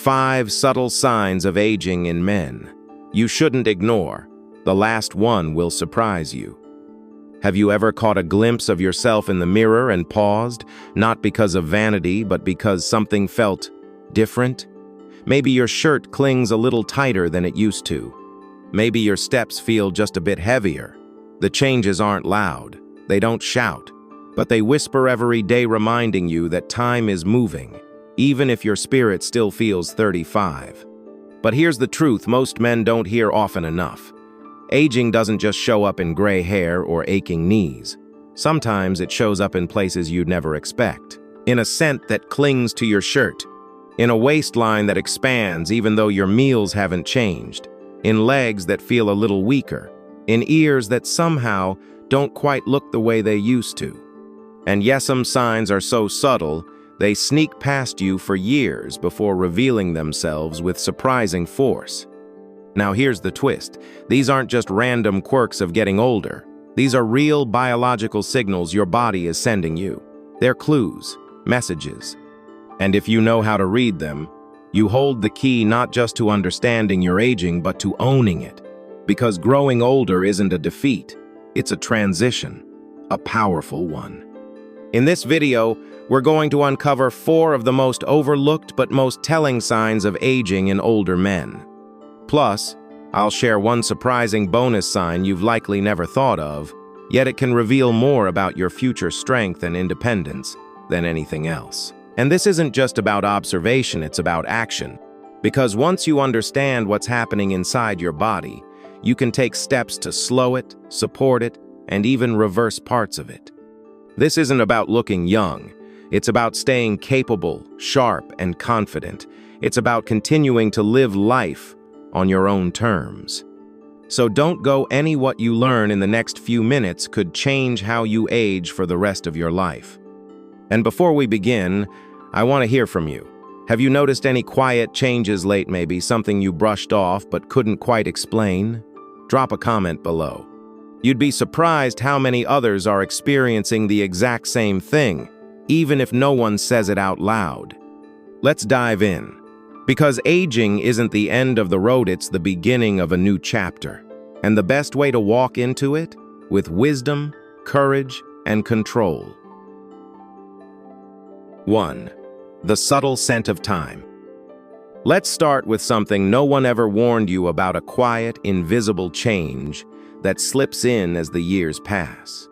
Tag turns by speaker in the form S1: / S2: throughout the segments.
S1: 5 subtle signs of aging in men you shouldn't ignore. The last one will surprise you. Have you ever caught a glimpse of yourself in the mirror and paused, not because of vanity, but because something felt different? Maybe your shirt clings a little tighter than it used to. Maybe your steps feel just a bit heavier. The changes aren't loud. They don't shout, but they whisper every day, reminding you that time is moving, even if your spirit still feels 35. But here's the truth most men don't hear often enough. Aging doesn't just show up in gray hair or aching knees. Sometimes it shows up in places you'd never expect. In a scent that clings to your shirt. In a waistline that expands even though your meals haven't changed. In legs that feel a little weaker. In ears that somehow don't quite look the way they used to. And yes, some signs are so subtle, they sneak past you for years before revealing themselves with surprising force. Now here's the twist. These aren't just random quirks of getting older. These are real biological signals your body is sending you. They're clues, messages. And if you know how to read them, you hold the key not just to understanding your aging, but to owning it. Because growing older isn't a defeat, it's a transition, a powerful one. In this video, we're going to uncover 4 of the most overlooked but most telling signs of aging in older men. Plus, I'll share one surprising bonus sign you've likely never thought of, yet it can reveal more about your future strength and independence than anything else. And this isn't just about observation, it's about action. Because once you understand what's happening inside your body, you can take steps to slow it, support it, and even reverse parts of it. This isn't about looking young. It's about staying capable, sharp, and confident. It's about continuing to live life on your own terms. So don't go any what you learn in the next few minutes could change how you age for the rest of your life. And before we begin, I want to hear from you. Have you noticed any quiet changes late, maybe something you brushed off but couldn't quite explain? Drop a comment below. You'd be surprised how many others are experiencing the exact same thing, even if no one says it out loud. Let's dive in. Because aging isn't the end of the road, it's the beginning of a new chapter. And the best way to walk into it? With wisdom, courage, and control. 1. The subtle scent of time. Let's start with something no one ever warned you about: a quiet, invisible change that slips in as the years pass.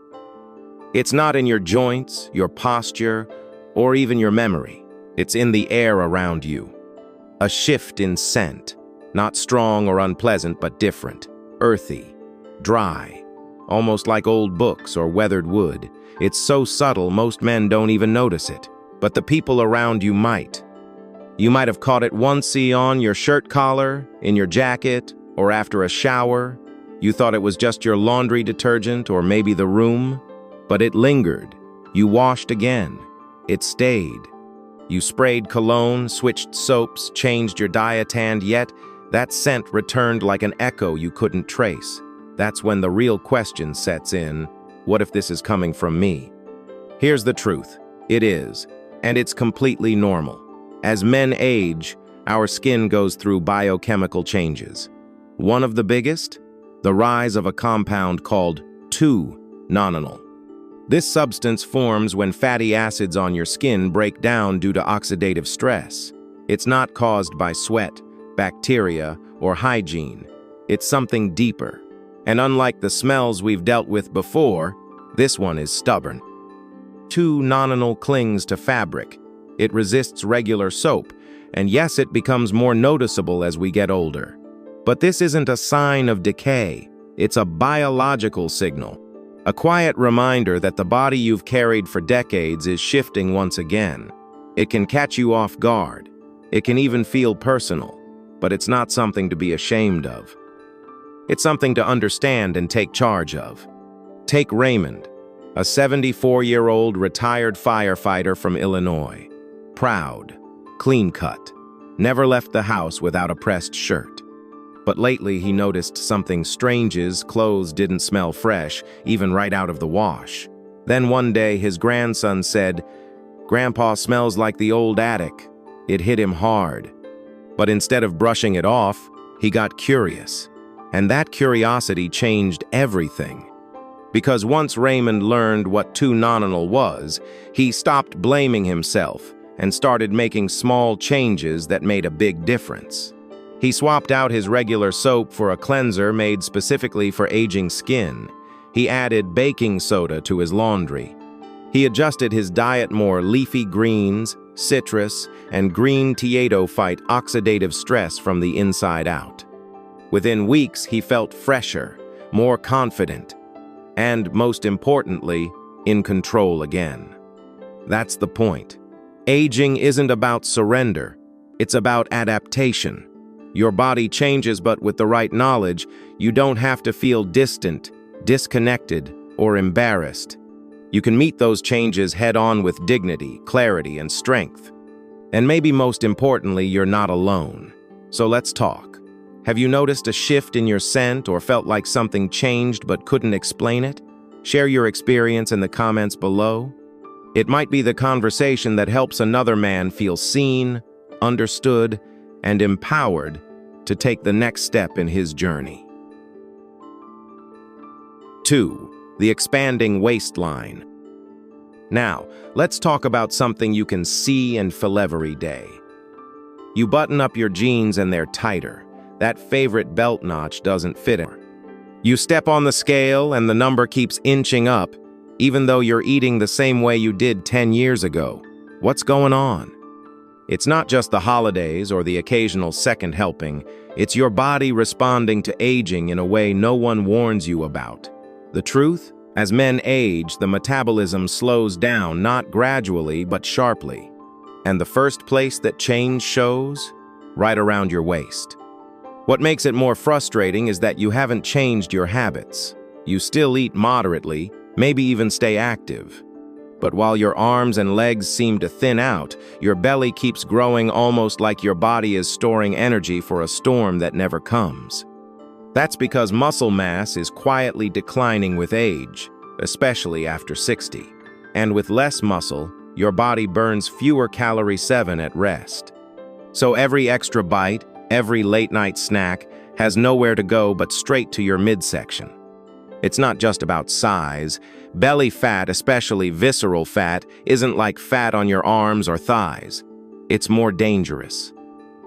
S1: It's not in your joints, your posture, or even your memory. It's in the air around you. A shift in scent, not strong or unpleasant, but different, earthy, dry, almost like old books or weathered wood. It's so subtle most men don't even notice it, but the people around you might. You might have caught it once on your shirt collar, in your jacket, or after a shower. You thought it was just your laundry detergent or maybe the room, but it lingered. You washed again. It stayed. You sprayed cologne, switched soaps, changed your diet, and yet that scent returned like an echo you couldn't trace. That's when the real question sets in: what if this is coming from me? Here's the truth. It is, and it's completely normal. As men age, our skin goes through biochemical changes. One of the biggest? The rise of a compound called 2-nonenal. This substance forms when fatty acids on your skin break down due to oxidative stress. It's not caused by sweat, bacteria, or hygiene. It's something deeper. And unlike the smells we've dealt with before, this one is stubborn. 2-nonenal clings to fabric. It resists regular soap, and yes, it becomes more noticeable as we get older. But this isn't a sign of decay. It's a biological signal. A quiet reminder that the body you've carried for decades is shifting once again. It can catch you off guard. It can even feel personal, but it's not something to be ashamed of. It's something to understand and take charge of. Take Raymond, a 74-year-old retired firefighter from Illinois. Proud, clean-cut, never left the house without a pressed shirt. But lately he noticed something strange. His clothes didn't smell fresh, even right out of the wash. Then one day his grandson said, "Grandpa smells like the old attic." It hit him hard. But instead of brushing it off, he got curious. And that curiosity changed everything. Because once Raymond learned what too nominal was, he stopped blaming himself and started making small changes that made a big difference. He swapped out his regular soap for a cleanser made specifically for aging skin. He added baking soda to his laundry. He adjusted his diet more leafy greens, citrus, and green tea to fight oxidative stress from the inside out. Within weeks, he felt fresher, more confident, and, most importantly, in control again. That's the point. Aging isn't about surrender. It's about adaptation. Your body changes, but with the right knowledge, you don't have to feel distant, disconnected, or embarrassed. You can meet those changes head-on with dignity, clarity, and strength. And maybe most importantly, you're not alone. So let's talk. Have you noticed a shift in your scent or felt like something changed but couldn't explain it? Share your experience in the comments below. It might be the conversation that helps another man feel seen, understood, and empowered to take the next step in his journey. 2. The expanding waistline. Now, let's talk about something you can see and feel every day. You button up your jeans and they're tighter. That favorite belt notch doesn't fit it. You step on the scale and the number keeps inching up, even though you're eating the same way you did 10 years ago. What's going on? It's not just the holidays or the occasional second helping. It's your body responding to aging in a way no one warns you about. The truth? As men age, the metabolism slows down, not gradually, but sharply. And the first place that change shows? Right around your waist. What makes it more frustrating is that you haven't changed your habits. You still eat moderately, maybe even stay active. But while your arms and legs seem to thin out, your belly keeps growing almost like your body is storing energy for a storm that never comes. That's because muscle mass is quietly declining with age, especially after 60. And with less muscle, your body burns fewer calories at rest. So every extra bite, every late-night snack has nowhere to go but straight to your midsection. It's not just about size. Belly fat, especially visceral fat, isn't like fat on your arms or thighs. It's more dangerous.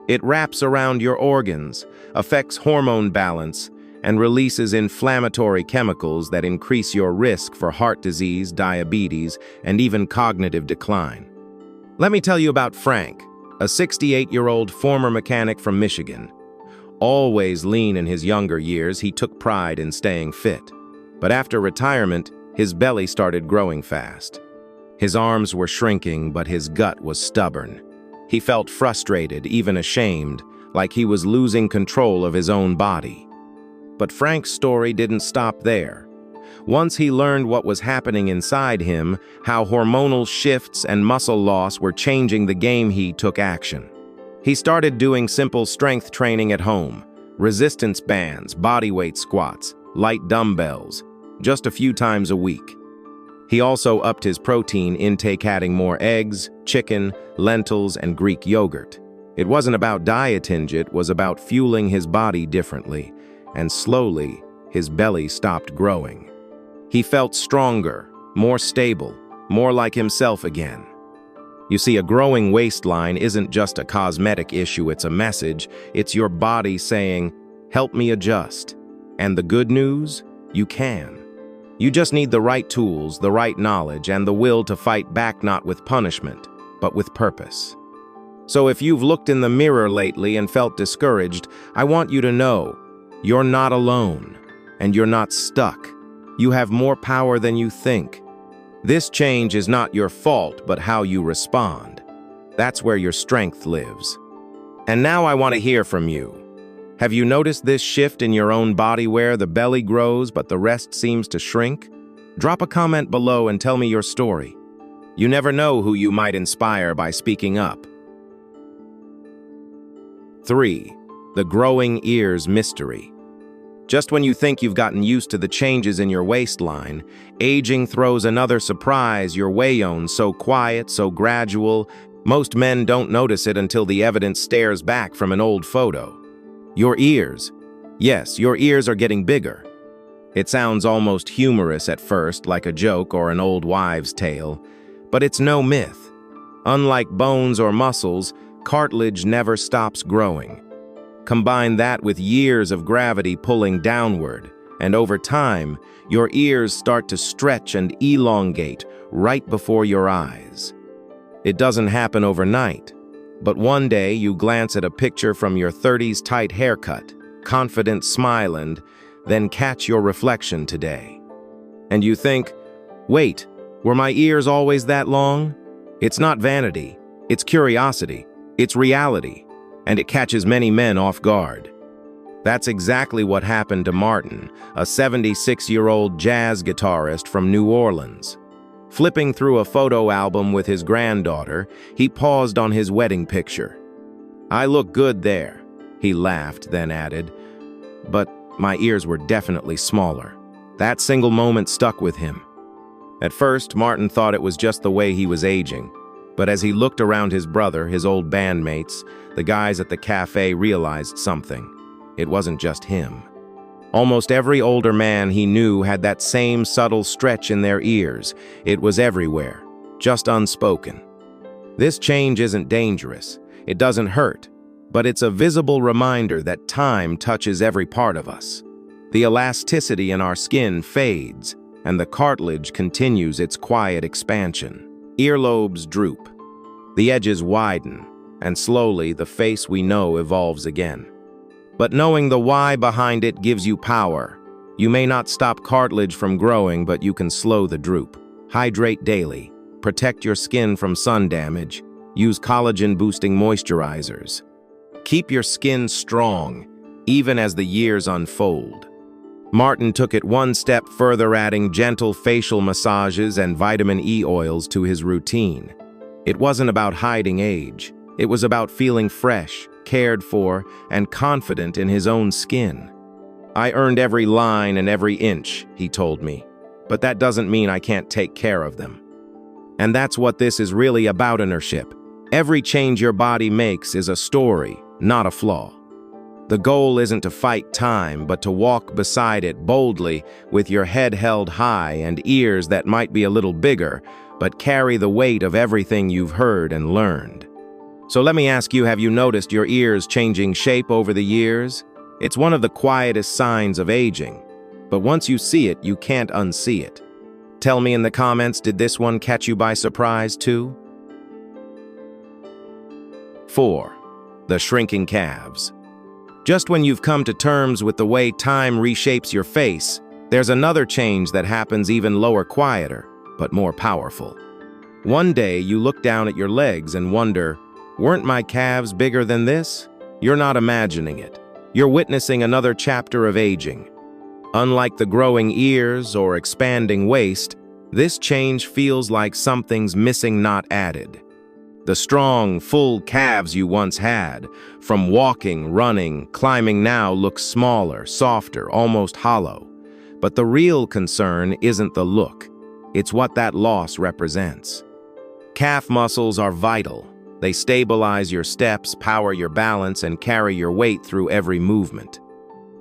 S1: It wraps around your organs, affects hormone balance, and releases inflammatory chemicals that increase your risk for heart disease, diabetes, and even cognitive decline. Let me tell you about Frank, a 68-year-old former mechanic from Michigan. Always lean in his younger years, he took pride in staying fit. But after retirement, his belly started growing fast. His arms were shrinking, but his gut was stubborn. He felt frustrated, even ashamed, like he was losing control of his own body. But Frank's story didn't stop there. Once he learned what was happening inside him, how hormonal shifts and muscle loss were changing the game, he took action. He started doing simple strength training at home, resistance bands, bodyweight squats, light dumbbells, just a few times a week. He also upped his protein intake, adding more eggs, chicken, lentils, and Greek yogurt. It wasn't about dieting, it was about fueling his body differently, and slowly, his belly stopped growing. He felt stronger, more stable, more like himself again. You see, a growing waistline isn't just a cosmetic issue, it's a message. It's your body saying, "Help me adjust." And the good news? You can. You just need the right tools, the right knowledge, and the will to fight back, not with punishment, but with purpose. So if you've looked in the mirror lately and felt discouraged, I want you to know, you're not alone, and you're not stuck. You have more power than you think. This change is not your fault, but how you respond. That's where your strength lives. And now I want to hear from you. Have you noticed this shift in your own body where the belly grows but the rest seems to shrink? Drop a comment below and tell me your story. You never know who you might inspire by speaking up. 3. The growing ears mystery. Just when you think you've gotten used to the changes in your waistline, aging throws another surprise your way on, so quiet, so gradual, Most men don't notice it until the evidence stares back from an old photo. Your ears. Yes, your ears are getting bigger. It sounds almost humorous at first, like a joke or an old wives' tale, but it's no myth. Unlike bones or muscles, cartilage never stops growing. Combine that with years of gravity pulling downward, and over time, your ears start to stretch and elongate right before your eyes. It doesn't happen overnight, but one day you glance at a picture from your 30s tight haircut, confident smile, and then catch your reflection today. And you think, wait, were my ears always that long? It's not vanity, it's curiosity, it's reality, and it catches many men off guard. That's exactly what happened to Martin, a 76-year-old jazz guitarist from New Orleans. Flipping through a photo album with his granddaughter, he paused on his wedding picture. "I look good there," he laughed, then added, "but my ears were definitely smaller." That single moment stuck with him. At first, Martin thought it was just the way he was aging, but as he looked around his brother, his old bandmates, the guys at the cafe, realized something. It wasn't just him. Almost every older man he knew had that same subtle stretch in their ears. It was everywhere, just unspoken. This change isn't dangerous. It doesn't hurt, but it's a visible reminder that time touches every part of us. The elasticity in our skin fades, and the cartilage continues its quiet expansion. Earlobes droop. The edges widen, and slowly the face we know evolves again. But knowing the why behind it gives you power. You may not stop cartilage from growing, but you can slow the droop. Hydrate daily. Protect your skin from sun damage. Use collagen-boosting moisturizers. Keep your skin strong, even as the years unfold. Martin took it one step further, adding gentle facial massages and vitamin E oils to his routine. It wasn't about hiding age. It was about feeling fresh, cared for, and confident in his own skin. "I earned every line and every inch," he told me, "but that doesn't mean I can't take care of them." And that's what this is really about, ownership. Every change your body makes is a story, not a flaw. The goal isn't to fight time, but to walk beside it boldly with your head held high and ears that might be a little bigger, but carry the weight of everything you've heard and learned. So let me ask you, have you noticed your ears changing shape over the years? It's one of the quietest signs of aging, but once you see it, you can't unsee it. Tell me in the comments, did this one catch you by surprise too? 4. The shrinking calves. Just when you've come to terms with the way time reshapes your face, there's another change that happens even lower, quieter, but more powerful. One day you look down at your legs and wonder, weren't my calves bigger than this? You're not imagining it. You're witnessing another chapter of aging. Unlike the growing ears or expanding waist, this change feels like something's missing, not added. The strong, full calves you once had, from walking, running, climbing, now look smaller, softer, almost hollow. But the real concern isn't the look. It's what that loss represents. Calf muscles are vital. They stabilize your steps, power your balance, and carry your weight through every movement.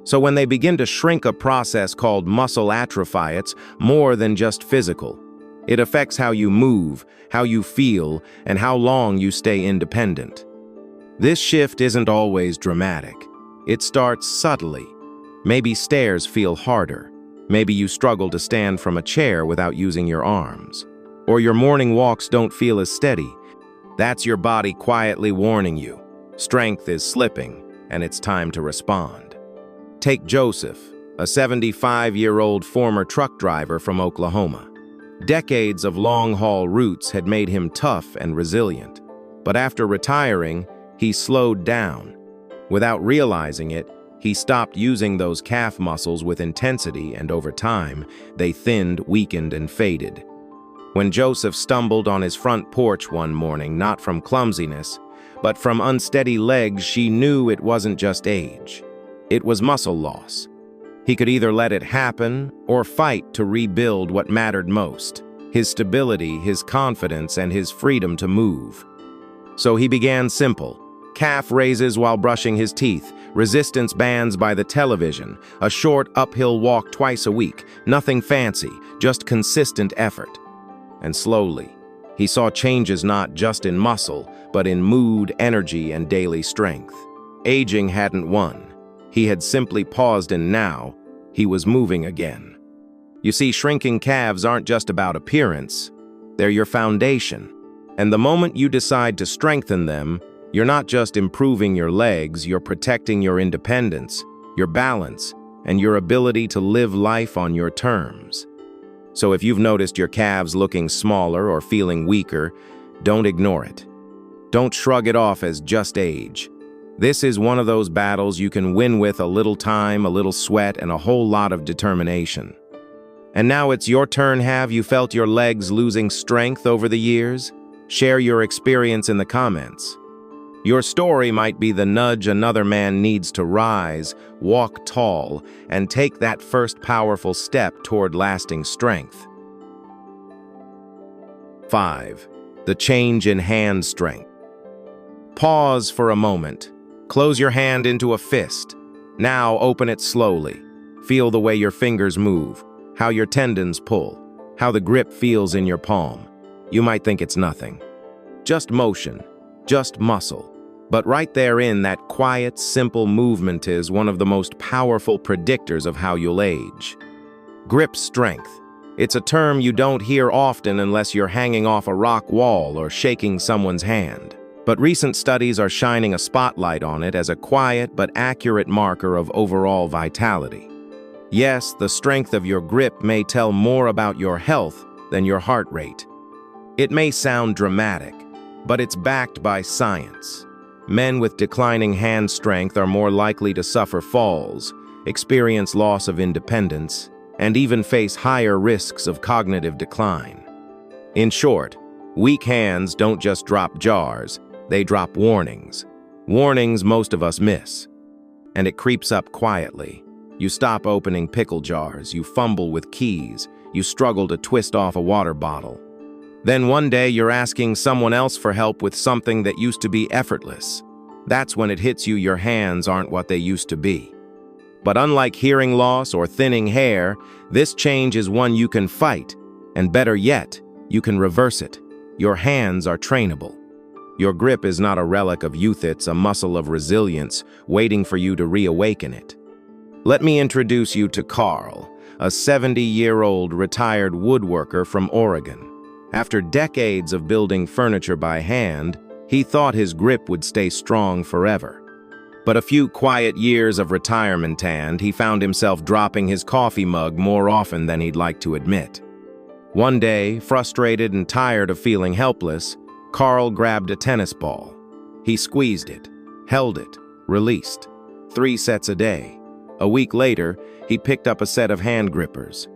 S1: So when they begin to shrink, a process called muscle atrophy, it's more than just physical. It affects how you move, how you feel, and how long you stay independent. This shift isn't always dramatic. It starts subtly. Maybe stairs feel harder. Maybe you struggle to stand from a chair without using your arms. Or your morning walks don't feel as steady. That's your body quietly warning you. Strength is slipping, and it's time to respond. Take Joseph, a 75-year-old former truck driver from Oklahoma. Decades of long-haul routes had made him tough and resilient. But after retiring, he slowed down. Without realizing it, he stopped using those calf muscles with intensity, and over time, they thinned, weakened, and faded. When Joseph stumbled on his front porch one morning, not from clumsiness, but from unsteady legs, she knew it wasn't just age. It was muscle loss. He could either let it happen or fight to rebuild what mattered most: his stability, his confidence, and his freedom to move. So he began simple. Calf raises while brushing his teeth, resistance bands by the television, a short uphill walk twice a week, nothing fancy, just consistent effort. And slowly, he saw changes not just in muscle, but in mood, energy, and daily strength. Aging hadn't won. He had simply paused, and now he was moving again. You see, shrinking calves aren't just about appearance. They're your foundation. And the moment you decide to strengthen them, you're not just improving your legs, you're protecting your independence, your balance, and your ability to live life on your terms. So if you've noticed your calves looking smaller or feeling weaker, don't ignore it. Don't shrug it off as just age. This is one of those battles you can win with a little time, a little sweat, and a whole lot of determination. And now it's your turn. Have you felt your legs losing strength over the years? Share your experience in the comments. Your story might be the nudge another man needs to rise, walk tall, and take that first powerful step toward lasting strength. 5. The change in hand strength. Pause for a moment. Close your hand into a fist. Now open it slowly. Feel the way your fingers move, how your tendons pull, how the grip feels in your palm. You might think it's nothing. Just motion, just muscle. But right therein, that quiet, simple movement is one of the most powerful predictors of how you'll age. Grip strength. It's a term you don't hear often unless you're hanging off a rock wall or shaking someone's hand. But recent studies are shining a spotlight on it as a quiet but accurate marker of overall vitality. Yes, the strength of your grip may tell more about your health than your heart rate. It may sound dramatic, but it's backed by science. Men with declining hand strength are more likely to suffer falls, experience loss of independence, and even face higher risks of cognitive decline. In short, weak hands don't just drop jars, they drop warnings. Warnings most of us miss. And it creeps up quietly. You stop opening pickle jars, you fumble with keys, you struggle to twist off a water bottle. Then one day you're asking someone else for help with something that used to be effortless. That's when it hits you your hands aren't what they used to be. But unlike hearing loss or thinning hair, this change is one you can fight, and better yet, you can reverse it. Your hands are trainable. Your grip is not a relic of youth, it's a muscle of resilience waiting for you to reawaken it. Let me introduce you to Carl, a 70-year-old retired woodworker from Oregon. After decades of building furniture by hand, he thought his grip would stay strong forever. But a few quiet years of retirement and he found himself dropping his coffee mug more often than he'd like to admit. One day, frustrated and tired of feeling helpless, Carl grabbed a tennis ball. He squeezed it, held it, released. 3 sets a day. A week later, he picked up a set of hand grippers.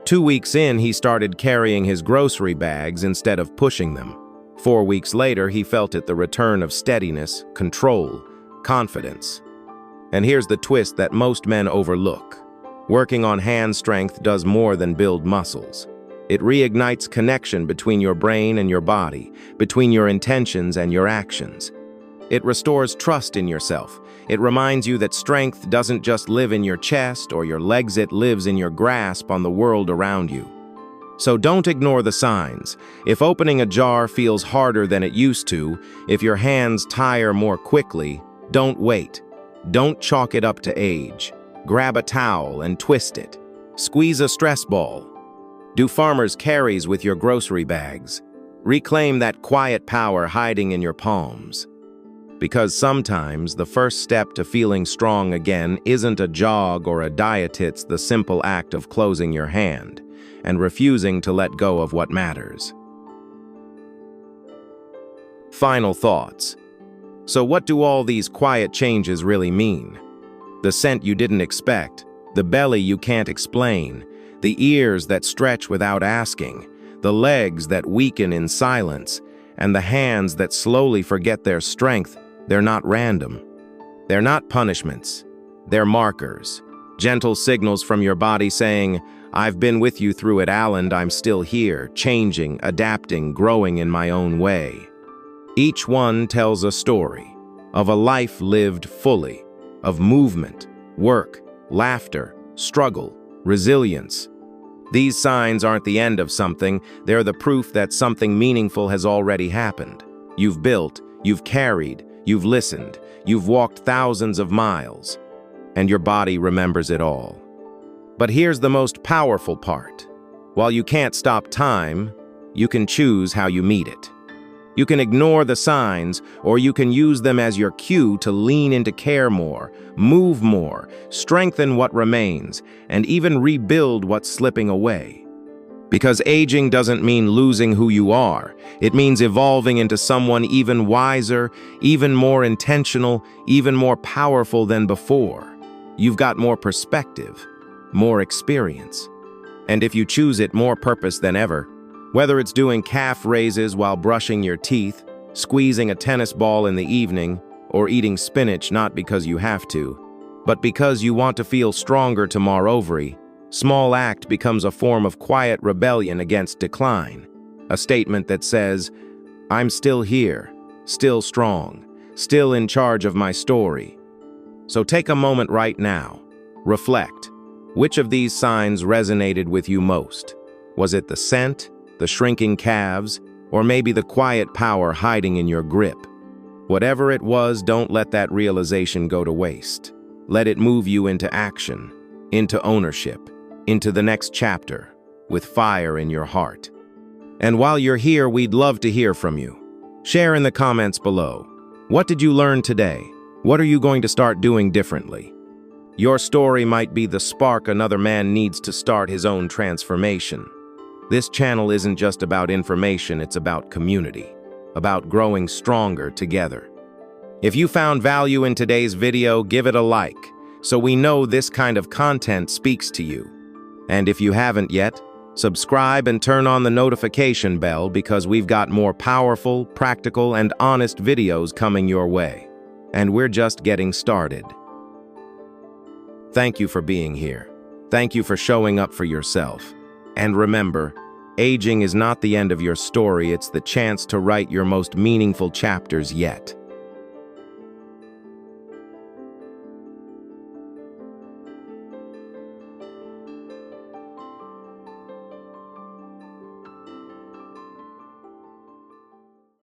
S1: 2 weeks in, he started carrying his grocery bags instead of pushing them. 4 weeks later, he felt it, the return of steadiness, control, confidence. And here's the twist that most men overlook. Working on hand strength does more than build muscles. It reignites connection between your brain and your body, between your intentions and your actions. It restores trust in yourself. It reminds you that strength doesn't just live in your chest or your legs, it lives in your grasp on the world around you. So don't ignore the signs. If opening a jar feels harder than it used to, if your hands tire more quickly, don't wait. Don't chalk it up to age. Grab a towel and twist it. Squeeze a stress ball. Do farmer's carries with your grocery bags. Reclaim that quiet power hiding in your palms. Because sometimes the first step to feeling strong again isn't a jog or a diet, it's the simple act of closing your hand and refusing to let go of what matters. Final thoughts. So what do all these quiet changes really mean? The scent you didn't expect, the belly you can't explain, the ears that stretch without asking, the legs that weaken in silence, and the hands that slowly forget their strength. They're not random. They're not punishments. They're markers. Gentle signals from your body saying, I've been with you through it all and I'm still here, changing, adapting, growing in my own way. Each one tells a story of a life lived fully, of movement, work, laughter, struggle, resilience. These signs aren't the end of something, they're the proof that something meaningful has already happened. You've built, you've carried, you've listened, you've walked thousands of miles, and your body remembers it all. But here's the most powerful part. While you can't stop time, you can choose how you meet it. You can ignore the signs, or you can use them as your cue to lean into care more, move more, strengthen what remains, and even rebuild what's slipping away. Because aging doesn't mean losing who you are. It means evolving into someone even wiser, even more intentional, even more powerful than before. You've got more perspective, more experience, and if you choose it, more purpose than ever. Whether it's doing calf raises while brushing your teeth, squeezing a tennis ball in the evening, or eating spinach not because you have to, but because you want to feel stronger tomorrow, small act becomes a form of quiet rebellion against decline. A statement that says, I'm still here, still strong, still in charge of my story. So take a moment right now. Reflect. Which of these signs resonated with you most? Was it the scent, the shrinking calves, or maybe the quiet power hiding in your grip? Whatever it was, don't let that realization go to waste. Let it move you into action, into ownership, into the next chapter, with fire in your heart. And while you're here, we'd love to hear from you. Share in the comments below. What did you learn today? What are you going to start doing differently? Your story might be the spark another man needs to start his own transformation. This channel isn't just about information, it's about community, about growing stronger together. If you found value in today's video, give it a like, so we know this kind of content speaks to you. And if you haven't yet, subscribe and turn on the notification bell because we've got more powerful, practical, and honest videos coming your way. And we're just getting started. Thank you for being here. Thank you for showing up for yourself. And remember, aging is not the end of your story, it's the chance to write your most meaningful chapters yet.